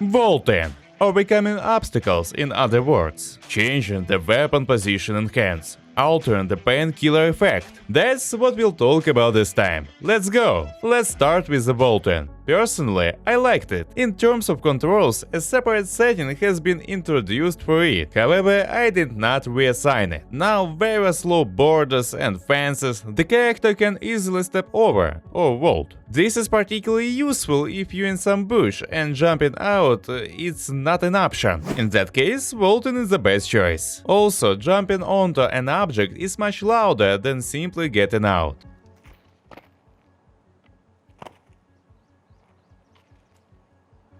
Vaulting. Overcoming obstacles, in other words. Changing the weapon position and hands. Altering the painkiller effect. That's what we'll talk about this time. Let's go! Let's start with the vaulting. Personally, I liked it. In terms of controls, a separate setting has been introduced for it. However, I did not reassign it. Now, various low borders and fences the character can easily step over or vault. This is particularly useful if you're in some bush and jumping out it's not an option. In that case, vaulting is the best choice. Also, jumping onto an object is much louder than simply getting out.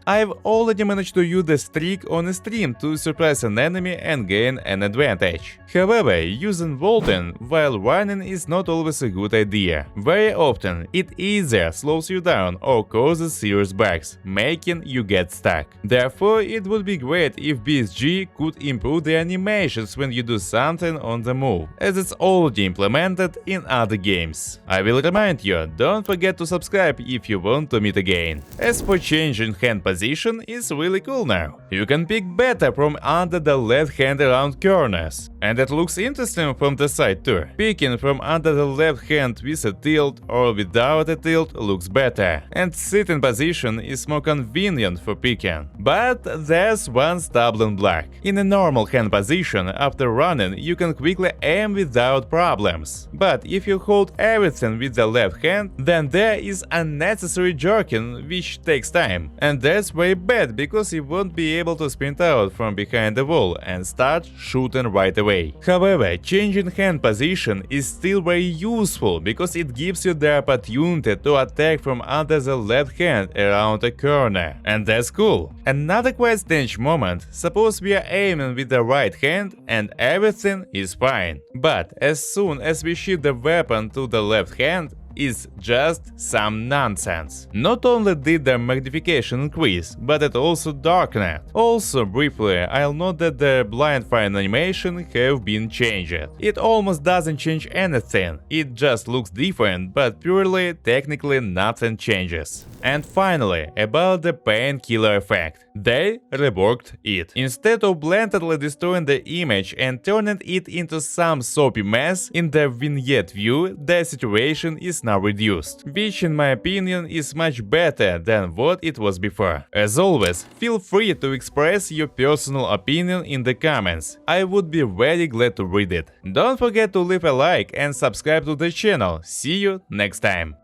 I've already managed to use the streak on a stream to surprise an enemy and gain an advantage. However, using vaulting while running is not always a good idea. Very often, it either slows you down or causes serious bugs, making you get stuck. Therefore, it would be great if BSG could improve the animations when you do something on the move, as it's already implemented in other games. I will remind you, don't forget to subscribe if you want to meet again. As for changing hand position is really cool now. You can pick better from under the left hand around corners. And it looks interesting from the side too. Picking from under the left hand with a tilt or without a tilt looks better. And sitting position is more convenient for picking. But there's one stumbling block. In a normal hand position, after running, you can quickly aim without problems. But if you hold everything with the left hand, then there is unnecessary jerking, which takes time. And that's very bad because you won't be able to sprint out from behind the wall and start shooting right away. However, changing hand position is still very useful because it gives you the opportunity to attack from under the left hand around a corner. And that's cool. Another quite strange moment, suppose we are aiming with the right hand and everything is fine. But as soon as we shift the weapon to the left hand, is just some nonsense. Not only did the magnification increase, but it also darkened. Also, briefly, I'll note that the blind fire animation have been changed. It almost doesn't change anything, it just looks different, but purely technically nothing changes. And finally, about the painkiller effect. They reworked it. Instead of blatantly destroying the image and turning it into some soapy mess in the vignette view, the situation is now reduced, which in my opinion is much better than what it was before. As always, feel free to express your personal opinion in the comments, I would be very glad to read it. Don't forget to leave a like and subscribe to the channel, see you next time.